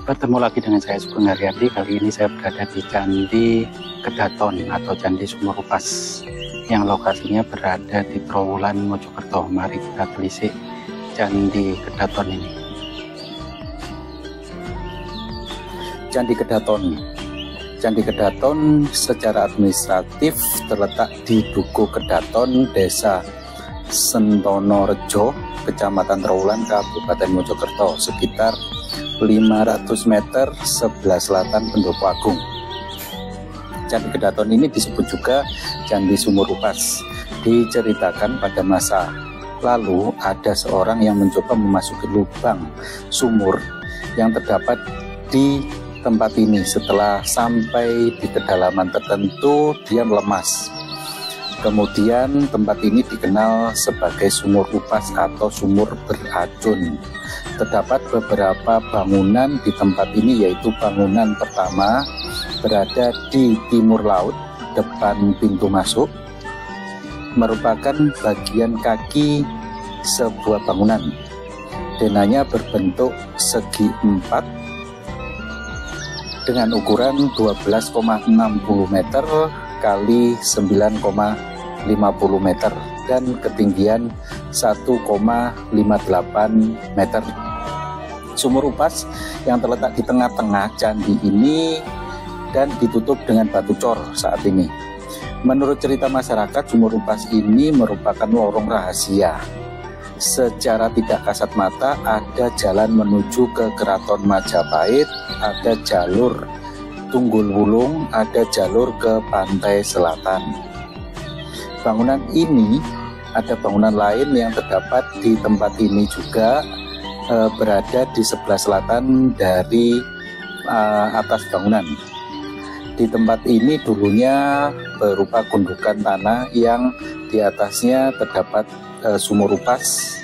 Bertemu lagi dengan saya Sugeng Haryadi. Kali ini saya berada di Candi Kedaton atau Candi Sumur Upas yang lokasinya berada di Trowulan, Mojokerto. Mari kita telisik Candi Kedaton ini. Candi Kedaton. Candi Kedaton secara administratif terletak di Dukuh Kedaton, Desa Sentono Rejo, Kecamatan Trowulan, Kabupaten Mojokerto, sekitar 500 meter sebelah selatan Pendopo Agung. Candi Kedaton ini disebut juga Candi Sumur Upas. Diceritakan pada masa lalu ada seorang yang mencoba memasuki lubang sumur yang terdapat di tempat ini. Setelah sampai di kedalaman tertentu, dia melemas. Kemudian tempat ini dikenal sebagai Sumur Upas atau sumur beracun. Terdapat beberapa bangunan di tempat ini, yaitu bangunan pertama berada di timur laut, depan pintu masuk, merupakan bagian kaki sebuah bangunan. Denanya berbentuk segi 4 dengan ukuran 12,60 meter kali 9,50 meter dan ketinggian 1,58 meter. Sumur Upas yang terletak di tengah-tengah candi ini dan ditutup dengan batu cor saat ini. Menurut cerita masyarakat, Sumur Upas ini merupakan lorong rahasia. Secara tidak kasat mata ada jalan menuju ke Keraton Majapahit, ada jalur Tunggul Wulung, ada jalur ke pantai selatan. Bangunan ini, ada bangunan lain yang terdapat di tempat ini juga berada di sebelah selatan dari atas bangunan. Di tempat ini dulunya berupa gundukan tanah yang di atasnya terdapat Sumur Upas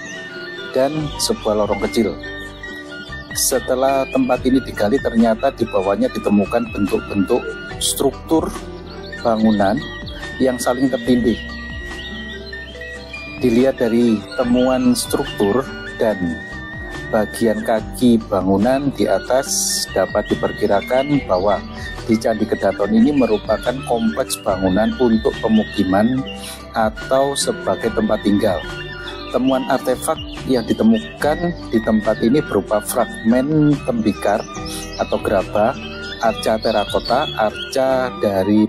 dan sebuah lorong kecil. Setelah tempat ini digali, ternyata di bawahnya ditemukan bentuk-bentuk struktur bangunan yang saling tertindih. Dilihat dari temuan struktur dan bagian kaki bangunan di atas, dapat diperkirakan bahwa di Candi Kedaton ini merupakan kompleks bangunan untuk pemukiman atau sebagai tempat tinggal. Temuan artefak yang ditemukan di tempat ini berupa fragmen tembikar atau gerabah, arca terakota, arca dari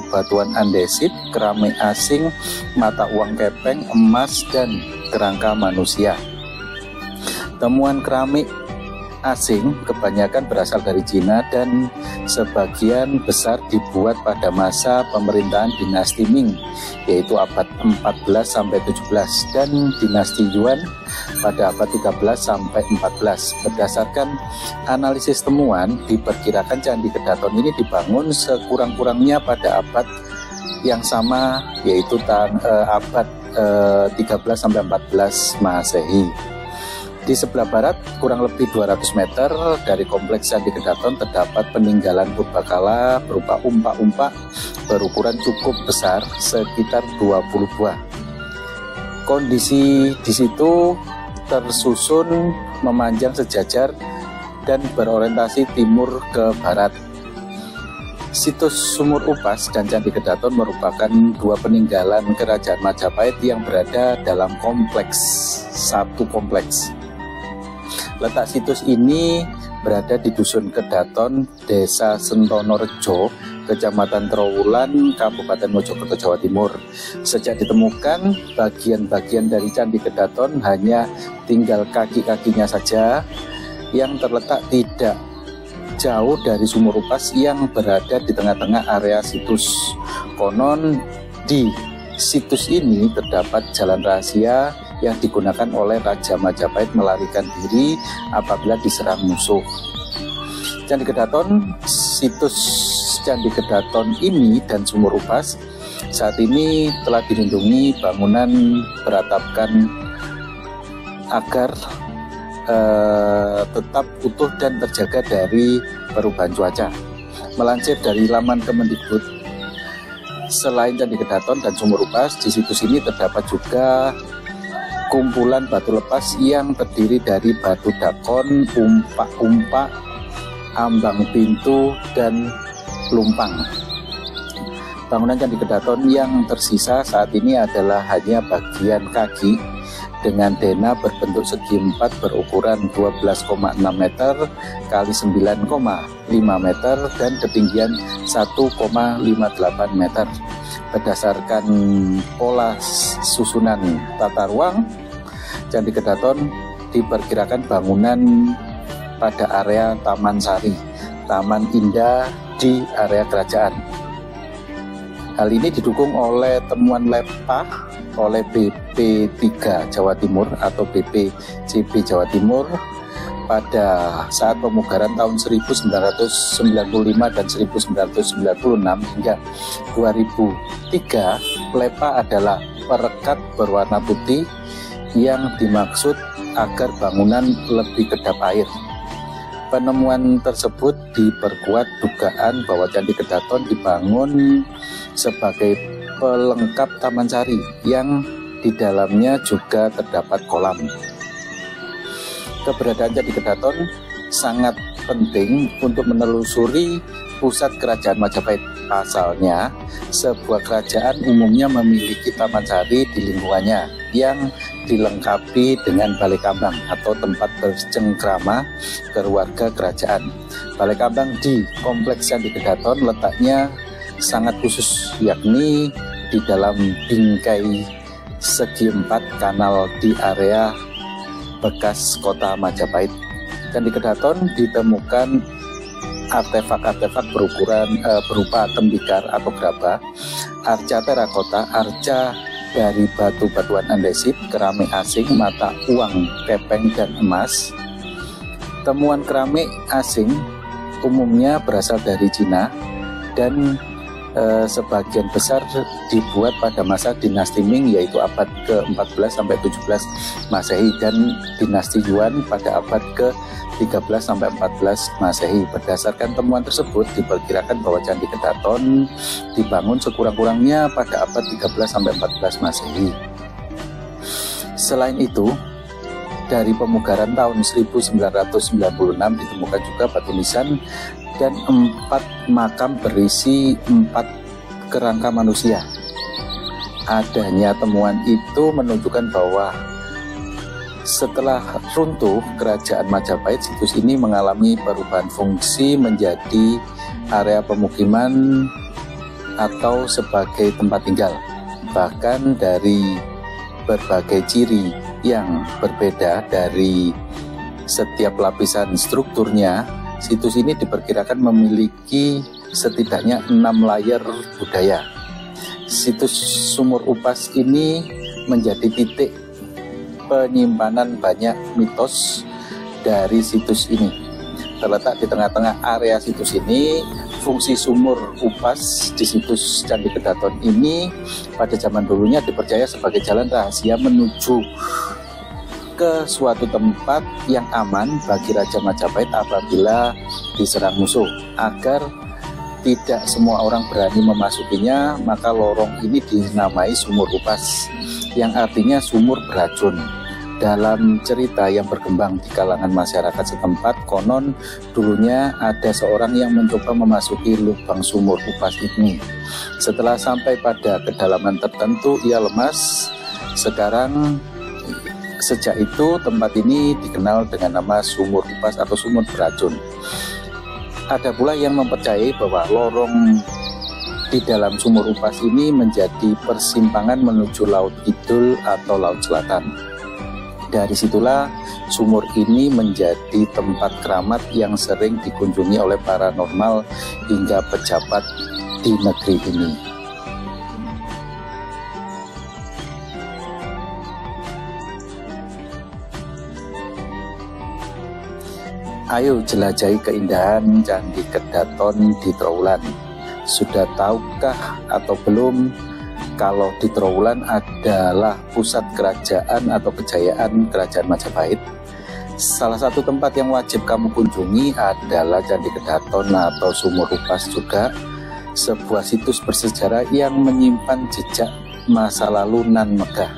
batuan andesit, keramik asing, mata uang kepeng, emas, dan kerangka manusia. Temuan keramik asing kebanyakan berasal dari Cina dan sebagian besar dibuat pada masa pemerintahan dinasti Ming, yaitu abad 14 sampai 17, dan dinasti Yuan pada abad 13 sampai 14. Berdasarkan analisis temuan, diperkirakan Candi Kedaton ini dibangun sekurang-kurangnya pada abad yang sama, yaitu abad 13 sampai 14 Masehi. Di sebelah barat, kurang lebih 200 meter dari kompleks Candi Kedaton terdapat peninggalan purbakala berupa umpak-umpak berukuran cukup besar, sekitar 20 buah. Kondisi di situ tersusun memanjang sejajar dan berorientasi timur ke barat. Situs Sumur Upas dan Candi Kedaton merupakan dua peninggalan Kerajaan Majapahit yang berada dalam satu kompleks. Letak situs ini berada di Dusun Kedaton, Desa Sentono Rejo, Kecamatan Trowulan, Kabupaten Mojokerto, Jawa Timur. Sejak ditemukan, bagian-bagian dari Candi Kedaton hanya tinggal kaki-kakinya saja yang terletak tidak jauh dari Sumur Upas yang berada di tengah-tengah area situs. Konon di situs ini terdapat jalan rahasia yang digunakan oleh Raja Majapahit melarikan diri apabila diserang musuh. Candi Kedaton, situs Candi Kedaton ini dan Sumur Upas saat ini telah dilindungi bangunan beratapkan agar tetap utuh dan terjaga dari perubahan cuaca. Melansir dari laman Kemendikbud, selain Candi Kedaton dan Sumur Upas, di situs ini terdapat juga kumpulan batu lepas yang terdiri dari batu dakon, umpak-umpak, ambang pintu, dan lumpang. Bangunan Candi Kedaton yang tersisa saat ini adalah hanya bagian kaki dengan dena berbentuk segi empat berukuran 12,6 meter kali 9,5 meter dan ketinggian 1,58 meter. Berdasarkan pola susunan tata ruang, Candi Kedaton diperkirakan bangunan pada area Taman Sari, Taman Indah di area kerajaan. Hal ini didukung oleh temuan LEPA oleh BP3 Jawa Timur atau BPCB Jawa Timur pada saat pemugaran tahun 1995 dan 1996 hingga 2003. LEPA adalah perekat berwarna putih yang dimaksud agar bangunan lebih kedap air. Penemuan tersebut diperkuat dugaan bahwa Candi Kedaton dibangun sebagai pelengkap Taman Sari yang di dalamnya juga terdapat kolam. Keberadaan Candi Kedaton sangat penting untuk menelusuri pusat kerajaan Majapahit. Pasalnya, sebuah kerajaan umumnya memiliki Taman Sari di lingkungannya yang dilengkapi dengan balai kambang atau tempat bercengkrama keluarga kerajaan. Balai kambang di Kompleks Candi Kedaton letaknya sangat khusus, yakni di dalam bingkai segi empat kanal di area bekas kota Majapahit. Candi Kedaton ditemukan artefak-artefak berupa tembikar atau gerabah, arca terakota, arca dari batu-batuan andesit, keramik asing, mata uang, kepeng, dan emas. Temuan keramik asing umumnya berasal dari Cina dan sebagian besar dibuat pada masa dinasti Ming, yaitu abad ke-14 sampai 17 Masehi, dan dinasti Yuan pada abad ke-13 sampai 14 Masehi. Berdasarkan temuan tersebut, diperkirakan bahwa Candi Kedaton dibangun sekurang-kurangnya pada abad 13 sampai 14 Masehi. Selain itu, dari pemugaran tahun 1996 ditemukan juga batu nisan dan 4 makam berisi 4 kerangka manusia. Adanya temuan itu menunjukkan bahwa setelah runtuh kerajaan Majapahit, situs ini mengalami perubahan fungsi menjadi area pemukiman atau sebagai tempat tinggal. Bahkan dari berbagai ciri yang berbeda dari setiap lapisan strukturnya, situs ini diperkirakan memiliki setidaknya 6 layer budaya. Situs Sumur Upas ini menjadi titik penyimpanan banyak mitos dari situs ini. Terletak di tengah-tengah area situs ini, fungsi sumur upas di situs Candi Kedaton ini pada zaman dulunya dipercaya sebagai jalan rahasia menuju ke suatu tempat yang aman bagi Raja Majapahit apabila diserang musuh. Agar tidak semua orang berani memasukinya, maka lorong ini dinamai Sumur Upas, yang artinya sumur beracun. Dalam cerita yang berkembang di kalangan masyarakat setempat, konon dulunya ada seorang yang mencoba memasuki lubang sumur upas ini. Setelah sampai pada kedalaman tertentu, ia lemas. Sejak itu tempat ini dikenal dengan nama Sumur Upas atau sumur beracun. Ada pula yang mempercayai bahwa lorong di dalam Sumur Upas ini menjadi persimpangan menuju Laut Kidul atau Laut Selatan. Dari situlah sumur ini menjadi tempat keramat yang sering dikunjungi oleh paranormal hingga pejabat di negeri ini. Ayo jelajahi keindahan Candi Kedaton di Trowulan. Sudah tahukah atau belum kalau di Trowulan adalah pusat kerajaan atau kejayaan Kerajaan Majapahit? Salah satu tempat yang wajib kamu kunjungi adalah Candi Kedaton atau Sumur Upas juga, sebuah situs bersejarah yang menyimpan jejak masa lalu nan megah.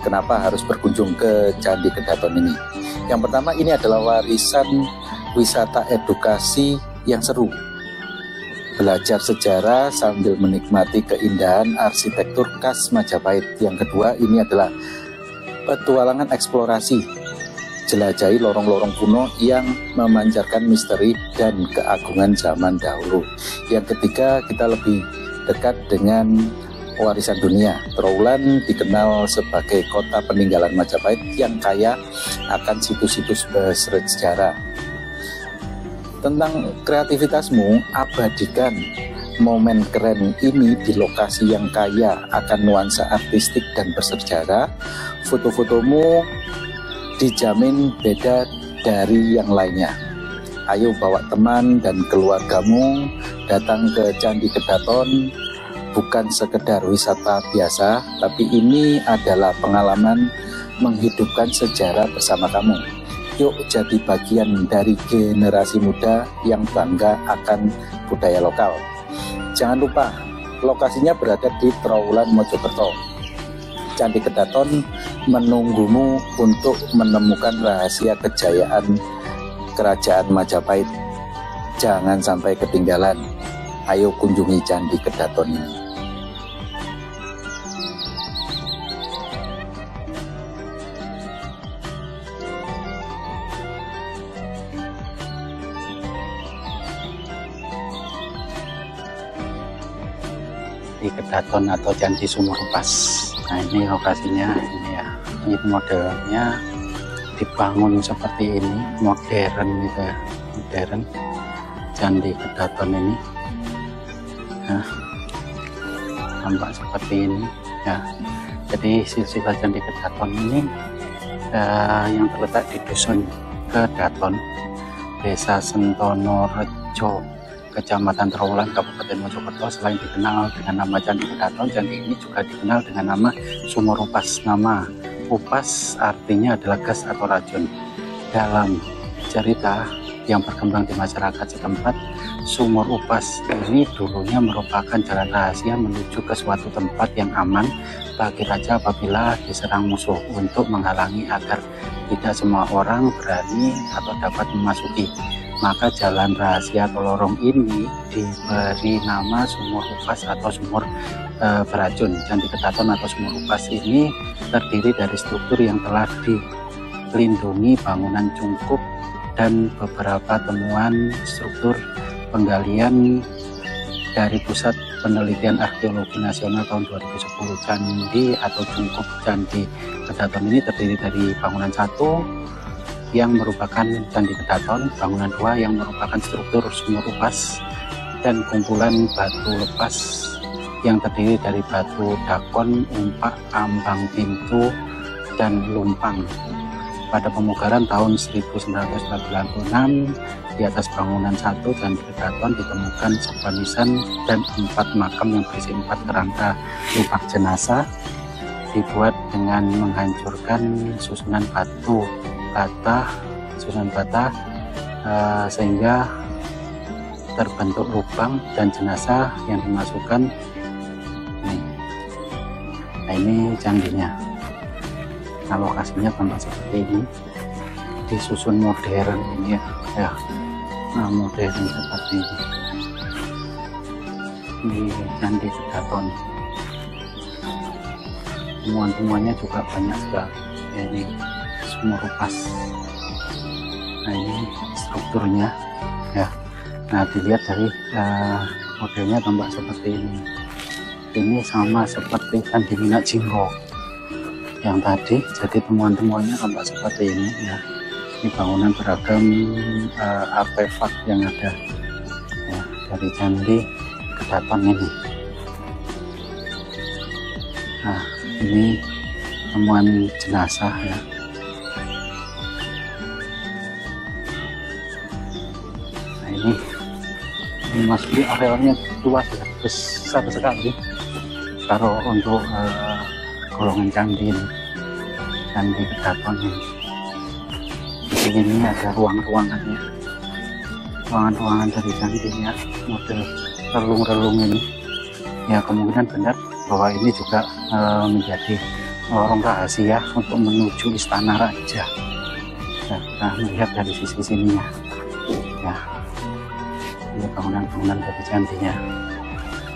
Kenapa harus berkunjung ke Candi Kedaton ini? Yang pertama, ini adalah warisan wisata edukasi yang seru. Belajar sejarah sambil menikmati keindahan arsitektur khas Majapahit. Yang kedua ini adalah petualangan eksplorasi, jelajahi lorong-lorong kuno yang memancarkan misteri dan keagungan zaman dahulu. Yang ketiga, kita lebih dekat dengan warisan dunia. Trowulan dikenal sebagai kota peninggalan Majapahit yang kaya akan situs-situs bersejarah. Tentang kreativitasmu, abadikan momen keren ini di lokasi yang kaya akan nuansa artistik dan bersejarah. Foto-fotomu dijamin beda dari yang lainnya. Ayo bawa teman dan keluargamu datang ke Candi Kedaton. Bukan sekedar wisata biasa, tapi ini adalah pengalaman menghidupkan sejarah bersama kamu. Yuk jadi bagian dari generasi muda yang bangga akan budaya lokal. Jangan lupa, lokasinya berada di Trowulan Mojokerto. Candi Kedaton menunggumu untuk menemukan rahasia kejayaan Kerajaan Majapahit. Jangan sampai ketinggalan. Ayo kunjungi Candi Kedaton ini. Di Kedaton atau Candi Sumur Upas. Nah, ini lokasinya ini ya. Ini modelnya dibangun seperti ini, modern gitu ya, modern Candi Kedaton ini. Nah, tampak seperti ini ya. Jadi silsilah Candi Kedaton ini yang terletak di Dusun Kedaton, Desa Sentono Rejo, Kecamatan Trowulan, Kabupaten Mojokerto. Selain dikenal dengan nama Candi Kedaton, candi ini juga dikenal dengan nama Sumur Upas. Nama upas artinya adalah gas atau racun. Dalam cerita yang berkembang di masyarakat setempat, Sumur Upas ini dulunya merupakan jalan rahasia menuju ke suatu tempat yang aman bagi raja apabila diserang musuh, untuk menghalangi agar tidak semua orang berani atau dapat memasuki. Maka jalan rahasia atau lorong ini diberi nama Sumur Upas atau sumur beracun. Candi Kedaton atau Sumur Upas ini terdiri dari struktur yang telah dilindungi bangunan cungkup dan beberapa temuan struktur penggalian dari Pusat Penelitian Arkeologi Nasional tahun 2010. Candi atau cungkup Candi Kedaton ini terdiri dari bangunan satu yang merupakan Candi Kedaton, bangunan dua yang merupakan struktur Sumur Upas, dan kumpulan batu lepas yang terdiri dari batu dakon, umpak, ambang pintu, dan lumpang. Pada pemugaran tahun 1996, di atas bangunan satu Candi Kedaton ditemukan sebuah nisan dan 4 makam yang berisi 4 kerangka lupak jenazah, dibuat dengan menghancurkan susunan bata sehingga terbentuk lubang dan jenazah yang dimasukkan. Nah, ini candinya. Nah, lokasinya tampak seperti ini, disusun modern ini ya. Nah, modern seperti ini di Candi Kedaton. Temuan-temuannya juga banyak sekali ya, ini Sumur Upas. Nah, ini strukturnya ya. Nah, dilihat dari modelnya tampak seperti ini. Ini sama seperti Candi Minyak Jinggo yang tadi. Jadi temuan-temuannya tampak seperti ini ya. Ini bangunan beragam artefak yang ada ya, dari Candi Kedaton ini. Nah, ini temuan jenazah ya. Nah, ini memasuki arealnya luas ya, besar sekali kalau untuk golongan candi ini, Candi Kedaton ini. Di sini ini ada ruang-ruangannya, ruangan-ruangan dari candinya, model relung-relung ini ya. Kemungkinan benar bahwa ini juga menjadi lorong rahasia untuk menuju istana raja. Nah, kita melihat dari sisi sininya. Ini bangunan-bangunan dari candinya.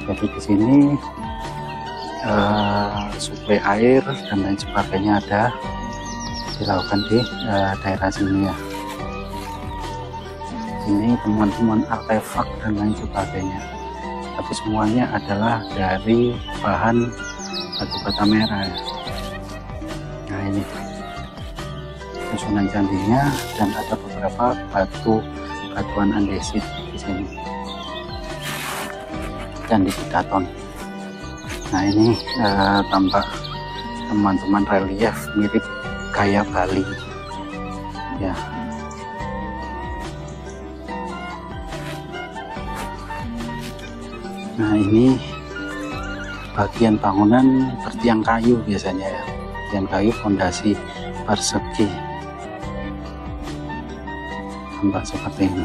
Jadi di sini suplai air dan lain sebagainya ada dilakukan di daerah sini ya. Ini teman-teman artefak dan lain sebagainya, tapi semuanya adalah dari bahan batu bata merah ya. Nah ini susunan candinya, dan ada beberapa batuan andesit di sini. Candi Kedaton. Nah ini tampak teman-teman relief mirip gaya Bali ya. Nah ini bagian bangunan bertiang kayu biasanya ya, tiang kayu fondasi persegi, tampak seperti ini.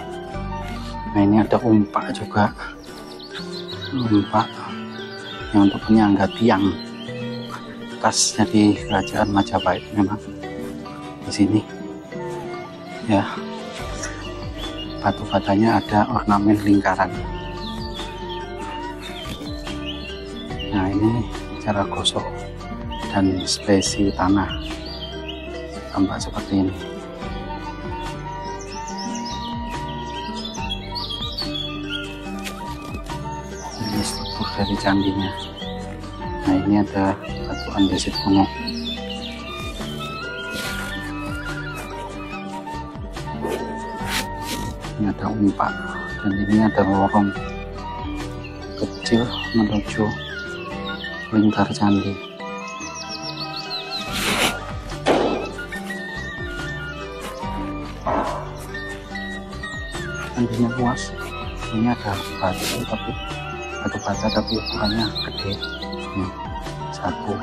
Nah ini ada umpak juga, umpak yang untuk penyangga tiang, khas dari kerajaan Majapahit memang di sini ya. Batu batanya ada ornamen lingkaran. Nah ini cara gosok dan spesi tanah, tampak seperti ini. Ini struktur dari candinya. Nah ini ada batu andesit kuno. Ini ada umpak, dan ini ada lorong kecil menuju lingkar candi. Candinya luas. Ini ada batu bata tapi ukurannya gede. Satu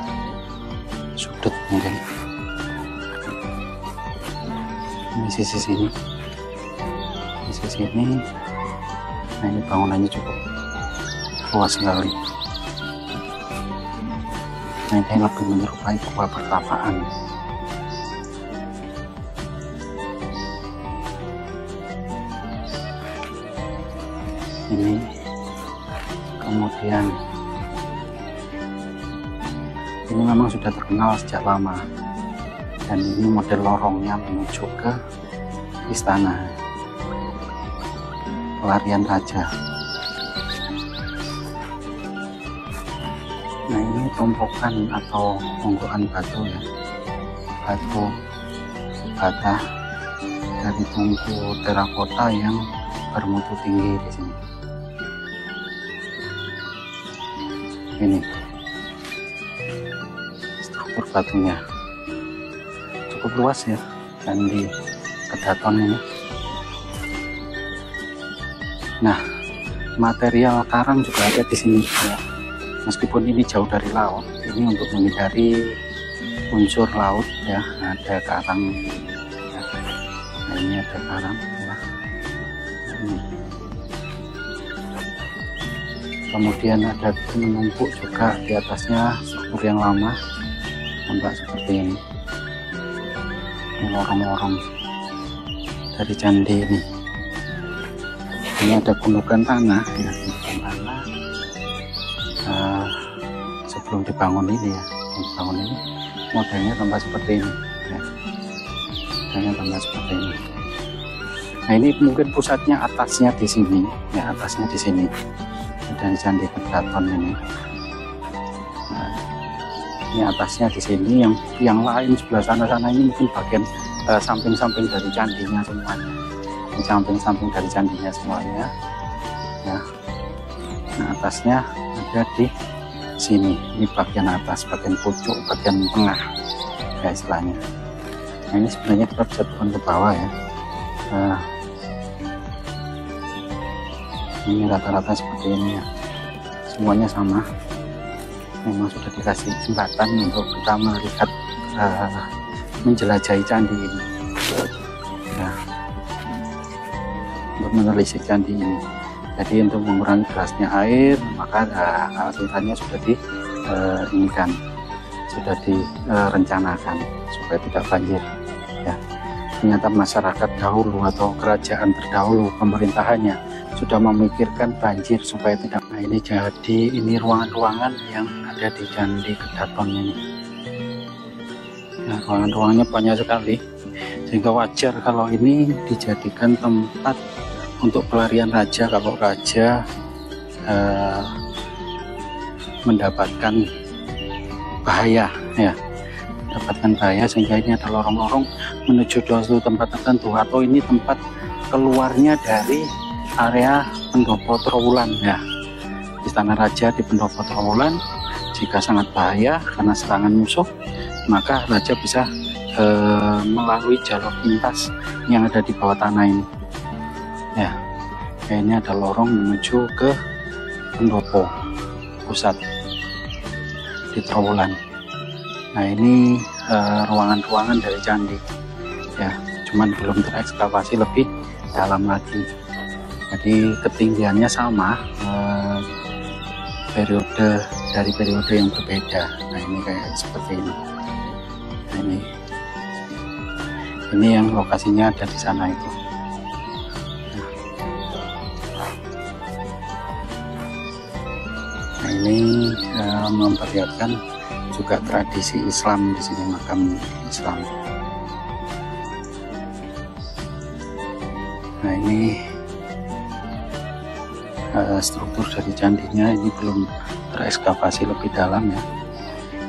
sudut mungkin. Ini sisi sini. Di sisi ini. Nah ini bangunannya cukup luas sekali. Nah ini lebih menyerupai gua pertapaan. Ini kemudian ini memang sudah terkenal sejak lama, dan ini model lorongnya menuju ke istana pelarian raja. Nah ini tumpukan atau onggokan batu ya, batu bata dari tungku terakota yang bermutu tinggi di sini. Ini struktur batunya cukup luas ya, Candi Kedaton ini. Nah material karang juga ada di sini ya. Meskipun ini jauh dari laut, ini untuk menghindari unsur laut ya, ada karang ya. Nah ini ada karang ya. Kemudian ada menumpuk juga di atasnya struktur yang lama, tampak seperti ini. Ini lorong-lorong dari candi ini. Ini ada gundukan tanah ya, gundukan tanah sebelum dibangun ini ya. Dibangun ini modelnya tampak seperti ini ya. Modelnya tampak seperti ini. Nah ini mungkin pusatnya atasnya di sini ya, atasnya di sini. Dan Candi Kedaton ini. Nah, ini atasnya di sini, yang lain sebelah sana ini mungkin bagian samping-samping dari candinya semuanya. Ini samping-samping dari candinya semuanya. Ya. Nah atasnya ada di sini. Ini bagian atas, bagian pucuk, bagian tengah, ya istilahnya. Nah ini sebenarnya kita bisa turun ke bawah ya. Ini rata-rata seperti ini ya, semuanya sama. Memang sudah dikasih kesempatan untuk kita melihat menjelajahi candi ini ya, untuk menelisik candi ini. Jadi untuk mengurangi derasnya air, maka alirannya sudah sudah direncanakan supaya tidak banjir ya. ternyata masyarakat dahulu atau kerajaan terdahulu pemerintahannya sudah memikirkan banjir supaya tidak. Nah ini jadi ini ruangan-ruangan yang ada di Candi Kedaton ini. Nah, ruangan-ruangannya banyak sekali, sehingga wajar kalau ini dijadikan tempat untuk pelarian raja kalau raja mendapatkan bahaya, ya, mendapatkan bahaya, sehingga ini ada lorong-lorong menuju suatu tempat tertentu, atau ini tempat keluarnya dari area pendopo Trowulan, ya. Istana raja di pendopo Trowulan jika sangat bahaya karena serangan musuh, maka raja bisa melalui jalur pintas yang ada di bawah tanah ini, ya. Ini ada lorong menuju ke pendopo pusat di Trowulan. Nah ini ruangan-ruangan dari candi, ya, cuman belum terekskavasi lebih dalam lagi. Jadi ketinggiannya sama, periode yang berbeda. Nah ini kayak seperti ini. Nah, ini yang lokasinya ada di sana itu. Nah ini memperlihatkan juga tradisi Islam di sini, makam Islam. Nah ini struktur dari candinya ini belum terekskavasi lebih dalam, ya.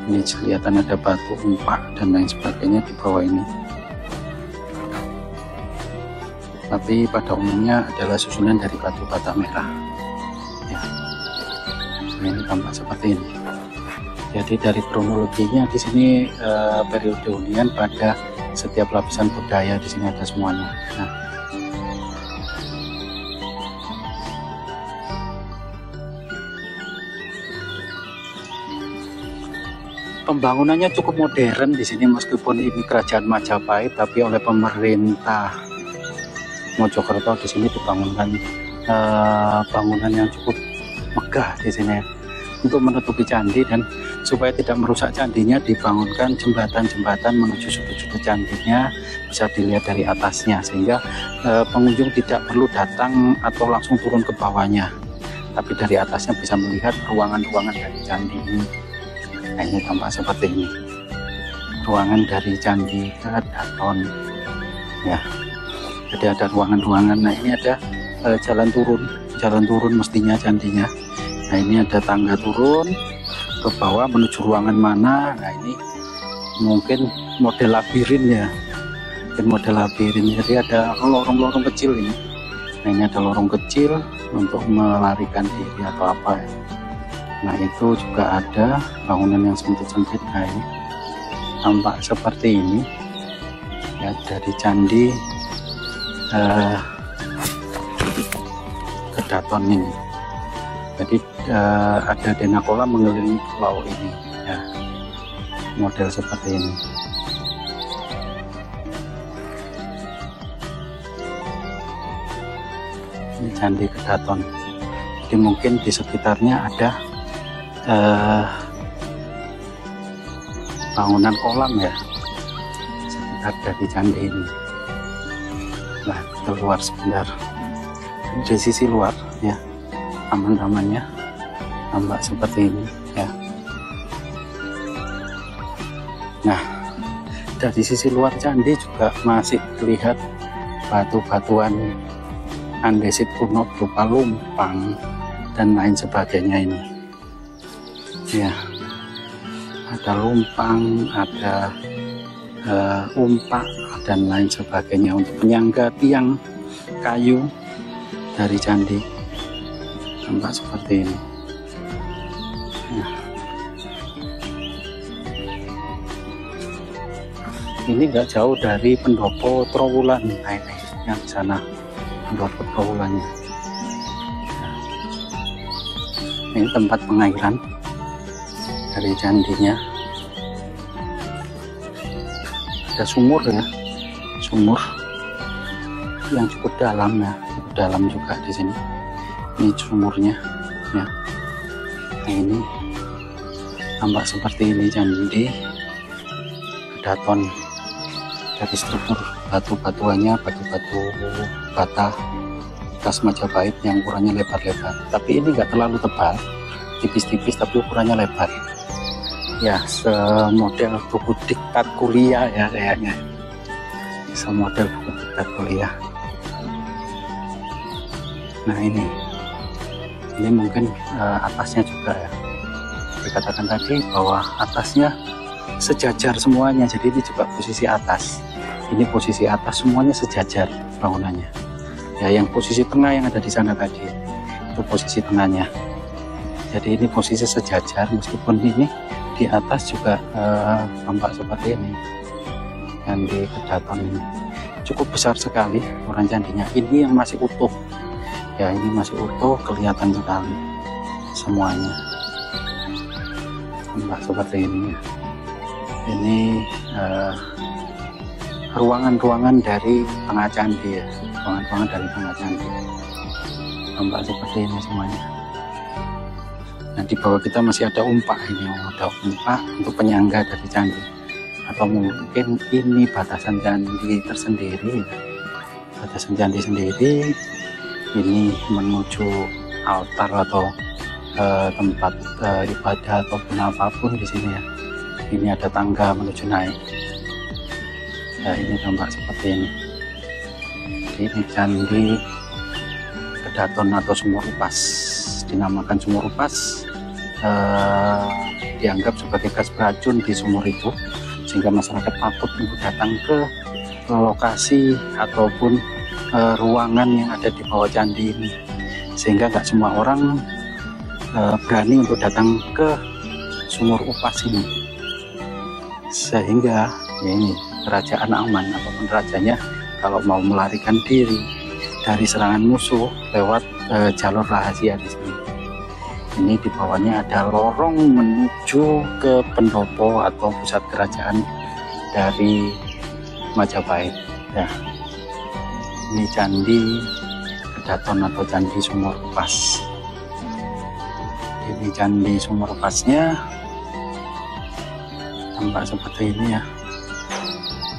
Ini kelihatan ada batu umpak dan lain sebagainya di bawah ini, tapi pada umumnya adalah susunan dari batu bata merah, ya. Nah, ini tampak seperti ini. Jadi dari kronologinya di sini periode hunian pada setiap lapisan budaya di sini ada semuanya. Nah, pembangunannya cukup modern di sini, meskipun ini kerajaan Majapahit, tapi oleh pemerintah Mojokerto di sini dibangunkan bangunan yang cukup megah di sini, untuk menutupi candi, dan supaya tidak merusak candinya dibangunkan jembatan-jembatan menuju sudut-sudut candinya, bisa dilihat dari atasnya, sehingga pengunjung tidak perlu datang atau langsung turun ke bawahnya, tapi dari atasnya bisa melihat ruangan-ruangan dari candi ini. Nah ini tampak seperti ini, ruangan dari Candi Kedaton, ya. Jadi ada ruangan-ruangan. Nah ini ada jalan turun mestinya candinya. Nah ini ada tangga turun ke bawah menuju ruangan mana. Nah ini mungkin model labirin, ya, model labirin. Jadi ada lorong-lorong kecil ini. Nah ini ada lorong kecil untuk melarikan diri atau apa, ya. Nah itu juga ada bangunan yang sempit-sempit. Nah ini tampak seperti ini, ya, dari Candi Kedaton ini. Jadi ada denakola mengelilingi pulau ini, ya, model seperti ini. Ini Candi Kedaton. Jadi mungkin di sekitarnya ada bangunan kolam, ya, sekitar dari candi ini. Nah keluar sebentar, di sisi luar, ya, taman-tamannya tampak seperti ini, ya. Nah dari sisi luar candi juga masih terlihat batu-batuan andesit kuno berupa lumpang dan lain sebagainya ini, ya. Ada lumpang, ada umpak dan lain sebagainya untuk penyangga tiang kayu dari candi, tampak seperti ini. Nah, ini nggak jauh dari pendopo Trowulan. Nah ini yang di sana pendopo Trowulannya. Nah, ini tempat pengairan dari candinya. Ada sumur, ya, sumur yang cukup dalam, ya, cukup dalam juga di sini. Ini sumurnya, ya. Nah ini tampak seperti ini Candi Kedaton dari struktur batu-batuannya batu-batu bata khas Majapahit yang ukurannya lebar-lebar, tapi ini enggak terlalu tebal, tipis-tipis tapi ukurannya lebar ya, semodel buku diktat kuliah ya kayaknya, semodel buku diktat kuliah. Nah ini mungkin atasnya juga ya, dikatakan tadi bahwa atasnya sejajar semuanya, jadi ini juga posisi atas, ini posisi atas semuanya sejajar bangunannya ya. Yang posisi tengah yang ada di sana tadi itu posisi tengahnya, jadi ini posisi sejajar, meskipun ini di atas juga tampak seperti ini. Dan di Kedaton ini cukup besar sekali ukuran candinya, ini yang masih utuh ya, ini masih utuh, kelihatan sekali semuanya, tampak seperti ini ya. Ini ruangan-ruangan dari tengah candi ya, ruangan-ruangan dari tengah candi, tampak seperti ini semuanya. Nah di bawah kita masih ada umpak, ini ada umpak untuk penyangga dari candi, atau mungkin ini batasan candi tersendiri, batasan candi sendiri. Ini menuju altar atau tempat ibadah ataupun apapun di sini ya. Ini ada tangga menuju naik. Nah ini tampak seperti ini. Ini candi Kedaton atau Sumur Upas, dinamakan Sumur Upas, dianggap sebagai gas beracun di sumur itu, sehingga masyarakat takut untuk datang ke lokasi ataupun ruangan yang ada di bawah candi ini, sehingga nggak semua orang berani untuk datang ke Sumur Upas ini, sehingga ya ini kerajaan aman ataupun rajanya kalau mau melarikan diri dari serangan musuh lewat jalur rahasia di sini. Ini di bawahnya ada lorong menuju ke pendopo atau pusat kerajaan dari Majapahit ya. Ini candi Kedaton atau candi Sumur Upas. Ini candi Sumur Upasnya tampak seperti ini ya,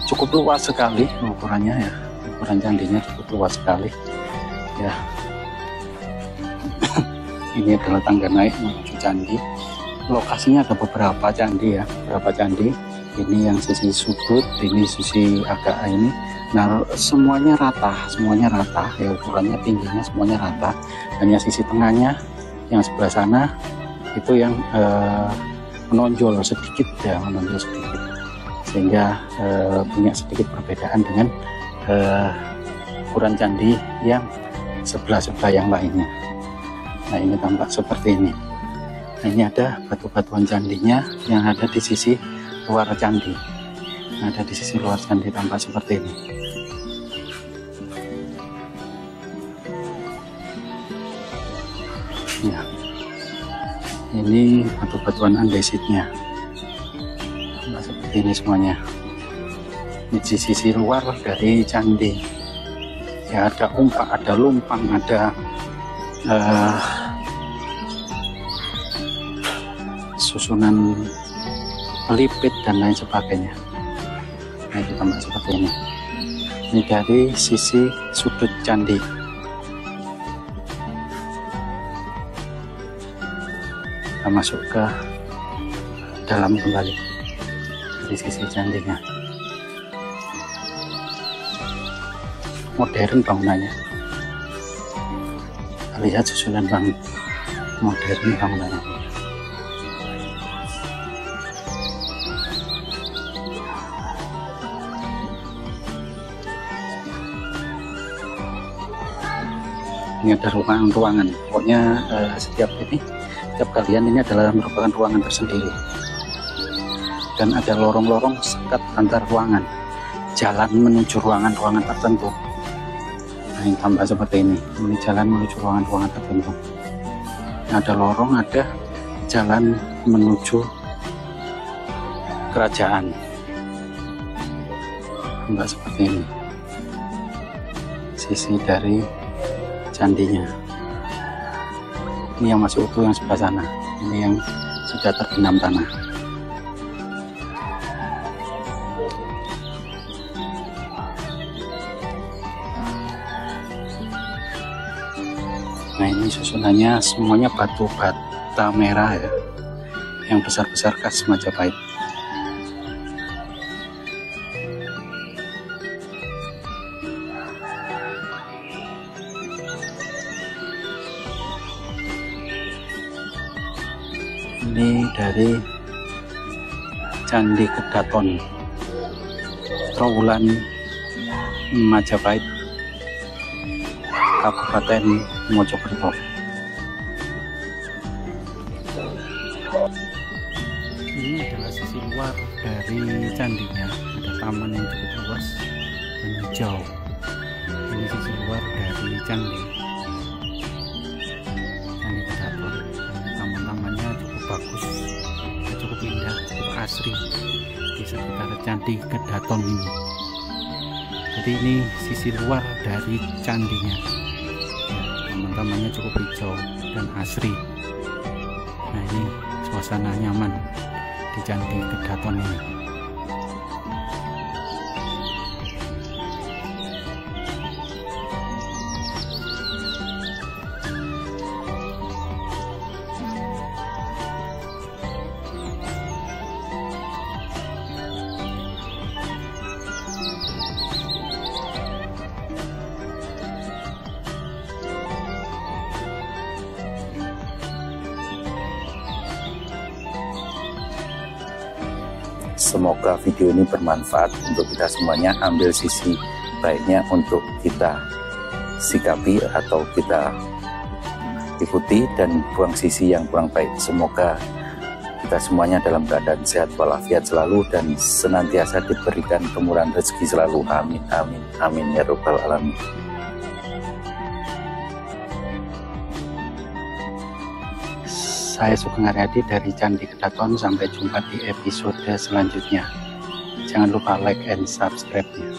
cukup luas sekali ukurannya ya, ukuran candinya cukup luas sekali ya. Ini adalah tangga naik menuju candi. Lokasinya ada beberapa candi ya, beberapa candi. Ini yang sisi sudut, ini sisi agak ini. Nah semuanya rata ya, ukurannya tingginya semuanya rata. Hanya sisi tengahnya yang sebelah sana itu yang menonjol sedikit ya, menonjol sedikit, sehingga punya sedikit perbedaan dengan ukuran candi yang sebelah-sebelah yang lainnya. Nah ini tampak seperti ini. Nah, ini ada batu-batuan candinya yang ada di sisi luar candi. Nah, ada di sisi luar candi tampak seperti ini. Ya, ini batu-batuan andesitnya. Tampak seperti ini semuanya. Ini di sisi luar dari candi. Ya, ada umpak, ada lumpang, ada susunan pelipit dan lain sebagainya. Nah, itu tampak seperti ini. Ini dari sisi sudut candi. Kita masuk ke dalam kembali dari sisi candinya. Modern bangunannya. Kita lihat susunan bangun modern bangunannya. Ini ada ruangan-ruangan, pokoknya setiap kalian ini adalah merupakan ruangan tersendiri, dan ada lorong-lorong sekat antar ruangan, jalan menuju ruangan-ruangan tertentu. Nah, ini tampak seperti ini jalan menuju ruangan-ruangan tertentu. Nah, ada lorong, ada jalan menuju kerajaan, tampak seperti ini sisi dari candinya. Ini yang masih utuh yang sebelah sana, ini yang sudah terbenam tanah. Nah ini susunannya semuanya batu bata merah ya, yang besar-besar khas Majapahit. Ini dari Candi Kedaton, Trowulan, Majapahit, Kabupaten Mojokerto. Ini adalah sisi luar dari candinya, ada taman yang cukup luas dan hijau. Ini sisi luar dari candi Kedaton. Taman-tamannya cukup bagus, cukup indah, cukup asri di sekitar Candi Kedaton ini. Jadi ini sisi luar dari candinya. Taman-tamannya cukup hijau dan asri. Nah ini suasana nyaman di Candi Kedaton ini. Semoga video ini bermanfaat untuk kita semuanya. Ambil sisi baiknya untuk kita sikapi atau kita ikuti, dan buang sisi yang kurang baik. Semoga kita semuanya dalam keadaan sehat walafiat selalu dan senantiasa diberikan kemurahan rezeki selalu. Amin, amin, amin ya robbal alamin. Saya Sugeng Aryadi dari Candi Kedaton. Sampai jumpa di episode selanjutnya. Jangan lupa like and subscribe-nya.